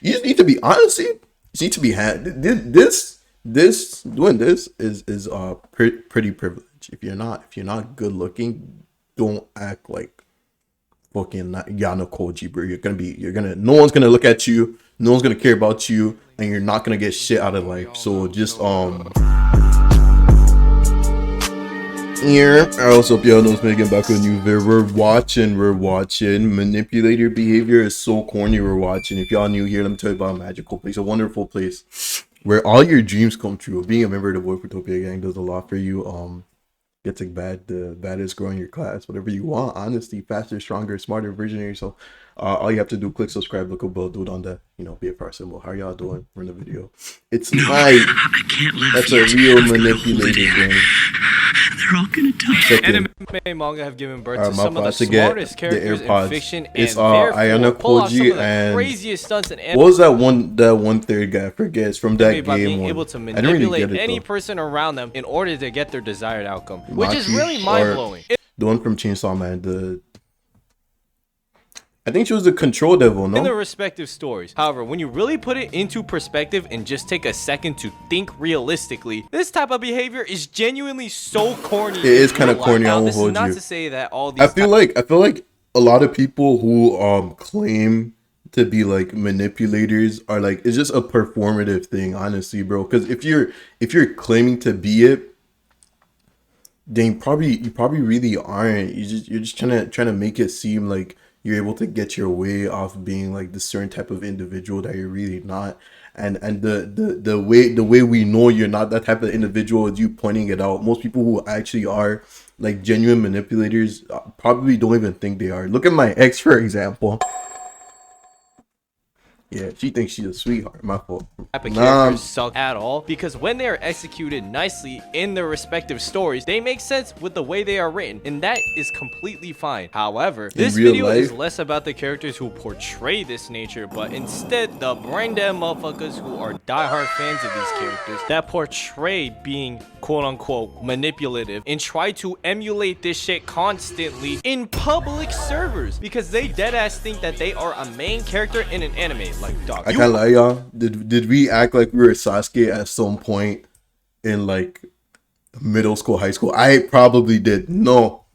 You just need to be honestly. You need to be doing this is pretty privilege. If you're not good looking, don't act like fucking Yano Koji, bro. No one's gonna look at you. No one's gonna care about you, and you're not gonna get shit out of life. So just Here, I also hope y'all know it's making back with a new video. We're watching Manipulator behavior is so corny. We're watching. If y'all new here, let me tell you about a magical place, a wonderful place where all your dreams come true. Being a member of the BoiledFruitopia gang does a lot for you. Get to the baddest girl in your class, whatever you want, honestly, faster, stronger, smarter version of yourself. All you have to do, click subscribe, look a bell, do it on the, be a part symbol. How y'all doing? We're in the video. It's nice. That's a real manipulator game. They're all gonna die. Anime and manga have given birth to some of the smartest characters in fiction, and it's Ayano pull off some Koji of the and craziest stunts in anime. what was that one third guy? I forget. It's from that by game. being able to manipulate any person around them in order to get their desired outcome, which is really mind-blowing. The one from Chainsaw Man, I think she was the control devil, no? In their respective stories. However, when you really put it into perspective and just take a second to think realistically, this type of behavior is genuinely so corny. It is kind of corny. I won't hold you. Not to say that all these. I feel like a lot of people who claim to be like manipulators are like, it's just a performative thing, honestly, bro. Because if you're claiming to be it, then you probably really aren't. You're just trying to make it seem like you're able to get your way off being like this certain type of individual that you're really not. And the way we know you're not that type of individual is you pointing it out. Most people who actually are like genuine manipulators probably don't even think they are. Look at my ex, for example. Yeah, she thinks she's a sweetheart. My fault. Type of characters suck at all, because when they are executed nicely in their respective stories, they make sense with the way they are written, and that is completely fine. However, this video is less about the characters who portray this nature, but instead the brain dead motherfuckers who are diehard fans of these characters that portray being quote-unquote manipulative and try to emulate this shit constantly in public servers because they deadass think that they are a main character in an anime. Like, dog, I can't lie, y'all. Did we act like we were Sasuke at some point in like middle school, high school? I probably did. No.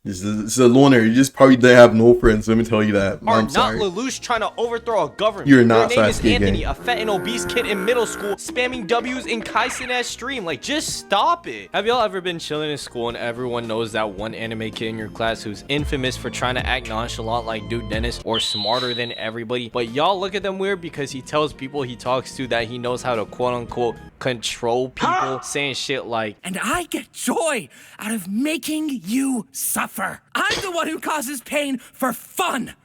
This is a loner. You just probably didn't have no friends. Let me tell you that. I'm sorry. Not Lelouch trying to overthrow a government. You're not. Your name is Anthony, a fat and obese kid in middle school, spamming W's in Kaisen-ass stream. Like, just stop it. Have y'all ever been chilling in school and everyone knows that one anime kid in your class who's infamous for trying to act nonchalant like Dude Dennis or smarter than everybody, but y'all look at them weird because he tells people he talks to that he knows how to quote-unquote control people, saying shit like, and I get joy out of making you suffer. I'm the one who causes pain for fun.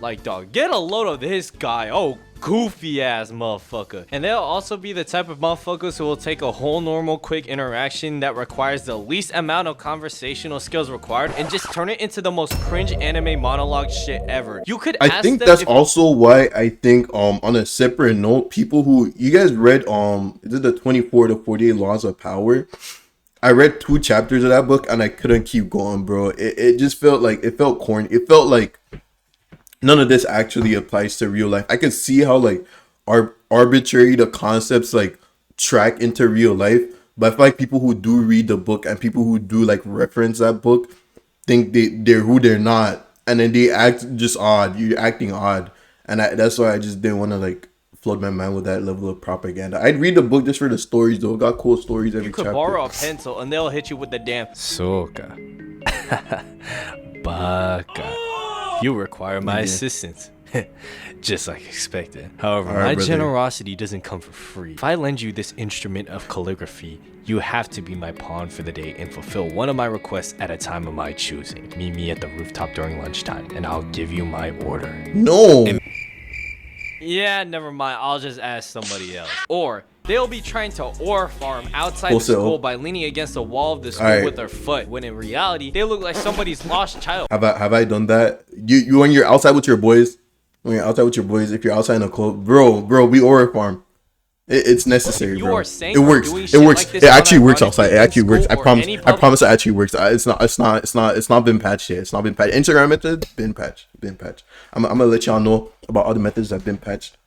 like, dog, get a load of this guy. Oh, goofy ass motherfucker. And they'll also be the type of motherfuckers who will take a whole normal quick interaction that requires the least amount of conversational skills required and just turn it into the most cringe anime monologue shit ever. You could ask I think that's also why I think on a separate note, people who you guys read is it the 24 to 48 laws of power? I read 2 chapters of that book and I couldn't keep going, bro. It just felt corny. It felt like none of this actually applies to real life. I can see how like arbitrary the concepts like track into real life, but I feel like people who do read the book and people who do like reference that book think they're who they're not, and then they act just odd. You're acting odd, and that's why I just didn't want to like flood my mind with that level of propaganda. I'd read the book just for the stories though. It got cool stories every chapter. You could borrow a pencil and they'll hit you with the damn Soka. Baka. You require my assistance. Just like expected. However, my generosity doesn't come for free. If I lend you this instrument of calligraphy, you have to be my pawn for the day and fulfill one of my requests at a time of my choosing. Meet me at the rooftop during lunchtime and I'll give you my order. No. Yeah, never mind. I'll just ask somebody else. Or they'll be trying to ore farm outside the school by leaning against the wall of the school with their foot, when in reality, they look like somebody's lost child. Have I done that? You when you're outside with your boys, if you're outside in a club, bro, we ore farm. It's necessary, You bro. are saying It or works. doing It shit works. like this It actually works unironically outside. It in actually works. school I or promise. any I public- promise. It actually works. It's not been patched yet. It's not been patched. Instagram method been patched. Been patched. I'm gonna let y'all know about other methods that have been patched.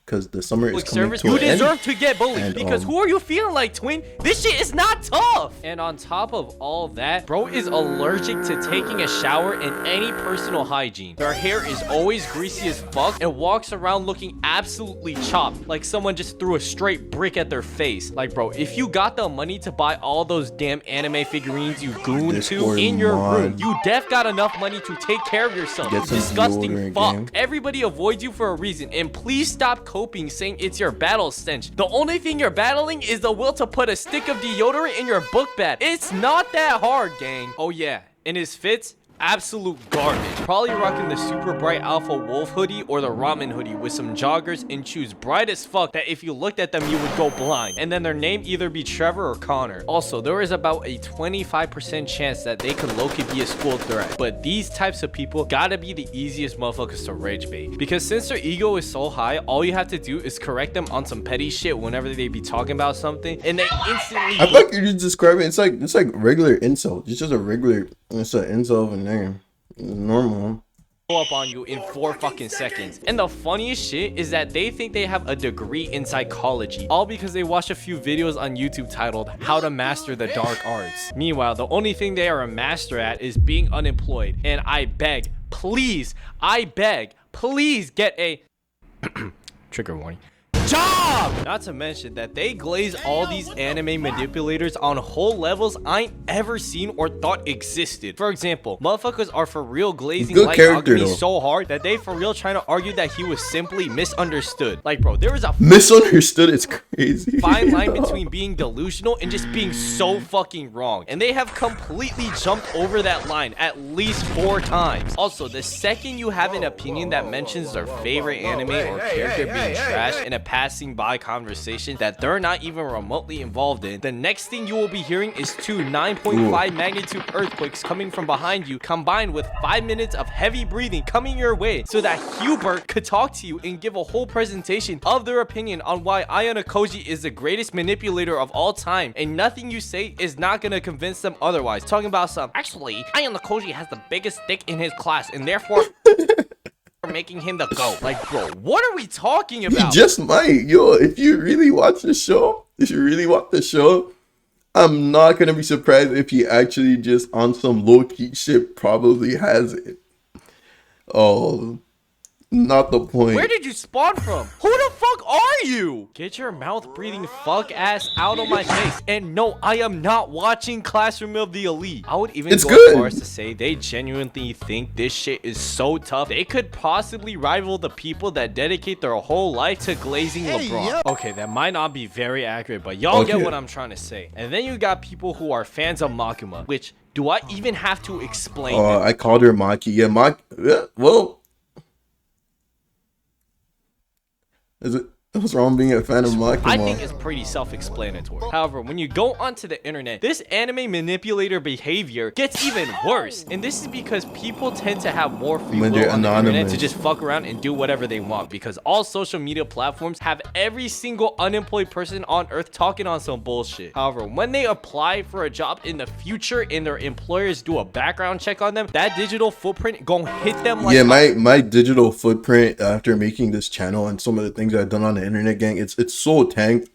Because the summer is coming service, to you an end. deserve to get bullied And, because who are you feeling like, twin? This shit is not tough. And on top of all that, bro is allergic to taking a shower and any personal hygiene. Their hair is always greasy as fuck and walks around looking absolutely chopped, like someone just threw a straight brick at their face. Like, bro, if you got the money to buy all those damn anime figurines you goon to in your room, you def got enough money to take care of yourself. You disgusting fuck. Everybody avoids you for a reason, and please stop coping saying it's your battle stench. The only thing you're battling is the will to put a stick of deodorant in your book bag. It's not that hard, gang. Oh yeah, and his fits, absolute garbage. Probably rocking the super bright alpha wolf hoodie or the ramen hoodie with some joggers and shoes bright as fuck that if you looked at them you would go blind, and then their name either be Trevor or Connor. Also, there is about a 25% chance that they could low-key be a school threat, but these types of people gotta be the easiest motherfuckers to rage bait, because since their ego is so high, all you have to do is correct them on some petty shit whenever they be talking about something and they instantly I feel like you're just describing it's like regular insult. It's just a regular, it's an insult and name. It's normal. Up on you in 4 fucking seconds. And the funniest shit is that they think they have a degree in psychology, all because they watch a few videos on YouTube titled How to Master the Dark Arts. Meanwhile, the only thing they are a master at is being unemployed. And I beg, please get a trigger warning job. Not to mention that they glaze all these anime manipulators on whole levels I ain't ever seen or thought existed. For example, motherfuckers are for real glazing Light Yagami so hard that they for real trying to argue that he was simply misunderstood. Like, bro, there is a misunderstood. It's crazy. Fine line between being delusional and just being so fucking wrong, and they have completely jumped over that line at least 4 times. Also, the second you have an opinion that mentions their favorite anime or character being trash in a passing by conversation that they're not even remotely involved in, the next thing you will be hearing is 2 9.5 magnitude earthquakes coming from behind you, combined with 5 minutes of heavy breathing coming your way, so that Hubert could talk to you and give a whole presentation of their opinion on why Ayano Koji is the greatest manipulator of all time, and nothing you say is not gonna convince them otherwise. Talking about some, actually, Ayano Koji has the biggest dick in his class, and therefore making him the GOAT. Like, bro, what are we talking about? He just might. Yo, if you really watch the show, I'm not gonna be surprised if he actually just on some low-key shit probably has it. Oh, not the point. Where did you spawn from? Who the fuck are you? Get your mouth breathing fuck ass out of my face. And no, I am not watching Classroom of the Elite. I would even go as far as to say they genuinely think this shit is so tough they could possibly rival the people that dedicate their whole life to glazing LeBron. Okay, that might not be very accurate, but y'all get what I'm trying to say. And then you got people who are fans of Makima, which do I even have to explain? I called her Maki. Yeah, well. Is it? What's wrong being a fan of Makima? I think it's pretty self-explanatory. However, when you go onto the internet, this anime manipulator behavior gets even worse. And this is because people tend to have more free will on the internet to just fuck around and do whatever they want. Because all social media platforms have every single unemployed person on earth talking on some bullshit. However, when they apply for a job in the future and their employers do a background check on them, that digital footprint gonna hit them like... Yeah, my digital footprint after making this channel and some of the things I've done on the internet, gang, it's so tanked.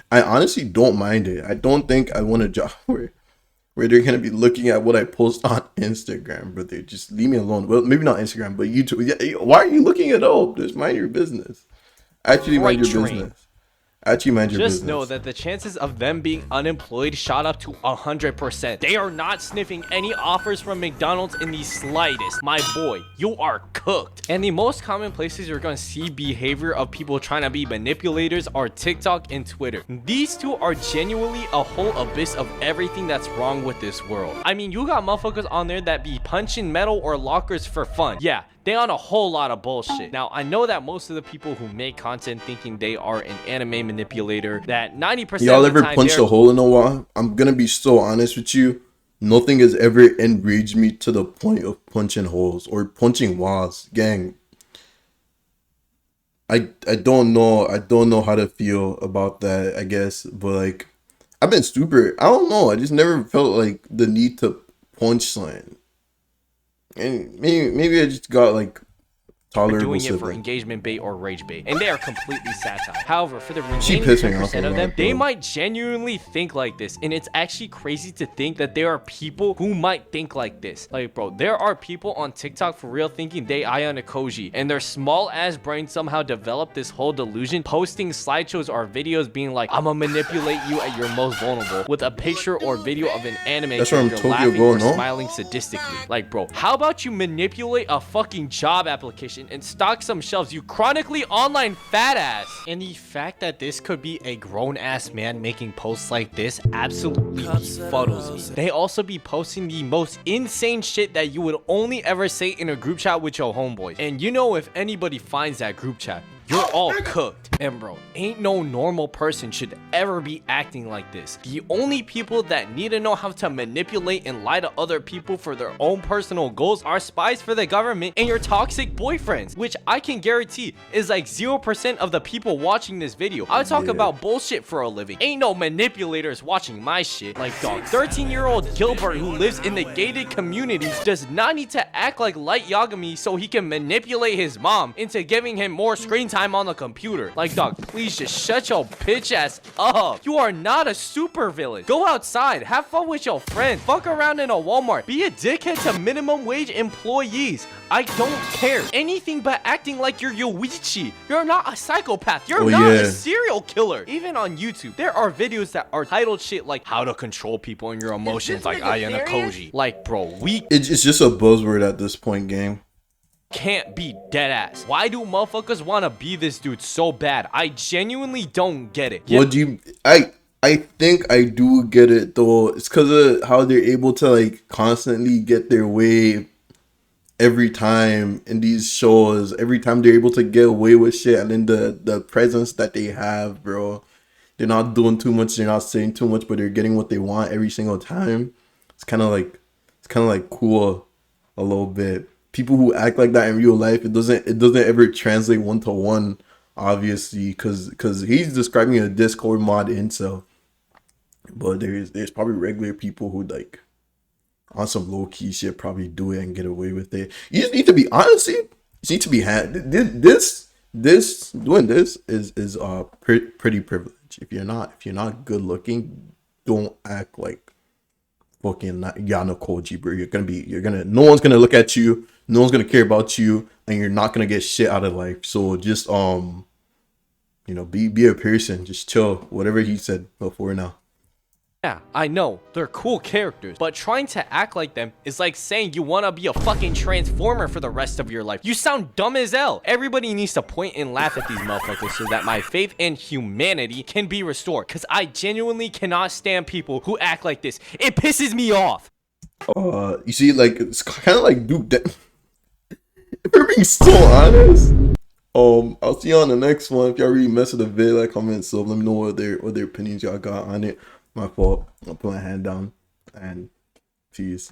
I honestly don't mind it. I don't think I want a job where they're gonna be looking at what I post on Instagram, but they just leave me alone. Well, maybe not Instagram, but YouTube. Yeah, why are you looking it up? Just mind your business. Actually, mind your business. Just know that the chances of them being unemployed shot up to 100%. They are not sniffing any offers from McDonald's in the slightest. My boy, you are cooked. And the most common places you're going to see behavior of people trying to be manipulators are TikTok and Twitter. These two are genuinely a whole abyss of everything that's wrong with this world. I mean, you got motherfuckers on there that be punching metal or lockers for fun. Yeah, they on a whole lot of bullshit. Now, I know that most of the people who make content thinking they are an anime manipulator, that 90% y'all of the ever time punched a hole in a wall? I'm gonna be so honest with you. Nothing has ever enraged me to the point of punching holes or punching walls, gang. I don't know. I don't know how to feel about that, I guess. But like, I've been super. I don't know. I just never felt like the need to punch something. And maybe I just got like are tolerable doing it for sibling. engagement bait or rage bait, and they are completely satire. However, for the She remaining pissed me off 10% a of lot, them, they bro. might genuinely think like this, and it's actually crazy to think that there are people who might think like this. Like, bro, there are people on TikTok for real thinking they Ayana Koji, and their small ass brain somehow developed this whole delusion, posting slideshows or videos being like, I'ma manipulate you at your most vulnerable, with a picture or video of an anime That's from character Tokyo laughing Ghoul, or no? smiling sadistically. Like, bro, how about you manipulate a fucking job application and stock some shelves, you chronically online fat ass? And the fact that this could be a grown-ass man making posts like this absolutely befuddles me. They also be posting the most insane shit that you would only ever say in a group chat with your homeboys. And you know, if anybody finds that group chat, you're all cooked. And bro, ain't no normal person should ever be acting like this. The only people that need to know how to manipulate and lie to other people for their own personal goals are spies for the government and your toxic boyfriends, which I can guarantee is like 0% of the people watching this video. I talk about bullshit for a living. Ain't no manipulators watching my shit. Like, dog, 13-year-old Gilbert who lives in the gated communities does not need to act like Light Yagami so he can manipulate his mom into giving him more screen time on the computer. Like, dog, please just shut your bitch ass up. You are not a super villain. Go outside, have fun with your friends, fuck around in a Walmart, be a dickhead to minimum wage employees. I don't care. Anything but acting like you're Yoichi. You're not a psychopath. You're not a serial killer. Even on YouTube, there are videos that are titled shit like how to control people and your emotions, like Ayana Koji. Like, bro, It's just a buzzword at this point, game. Can't be dead ass. Why do motherfuckers want to be this dude so bad? I genuinely don't get it. What do you? I think I do get it though. It's because of how they're able to like constantly get their way every time in these shows. Every time they're able to get away with shit, and then the presence that they have, bro. They're not doing too much. They're not saying too much, but they're getting what they want every single time. It's kind of like cool a little bit. People who act like that in real life, it doesn't ever translate 1-to-1, obviously, because he's describing a Discord mod incel, but there's probably regular people who like on some low key shit probably do it and get away with it. You just need to be honestly, you just need to be this doing this is pretty privilege. If you're not good looking, don't act like fucking Yana Koji, bro. No one's gonna look at you, no one's gonna care about you, and you're not gonna get shit out of life. So just be a person, just chill. Whatever he said before now. Yeah, I know, they're cool characters, but trying to act like them is like saying you want to be a fucking transformer for the rest of your life. You sound dumb as hell. Everybody needs to point and laugh at these motherfuckers so that my faith in humanity can be restored, because I genuinely cannot stand people who act like this. It pisses me off. You see, like, it's kind of like, dude, if we're being so honest, I'll see you on the next one. If y'all really mess with the vid, like, comment, so let me know what their opinions y'all got on it. My fault. I'll put my hand down and peace.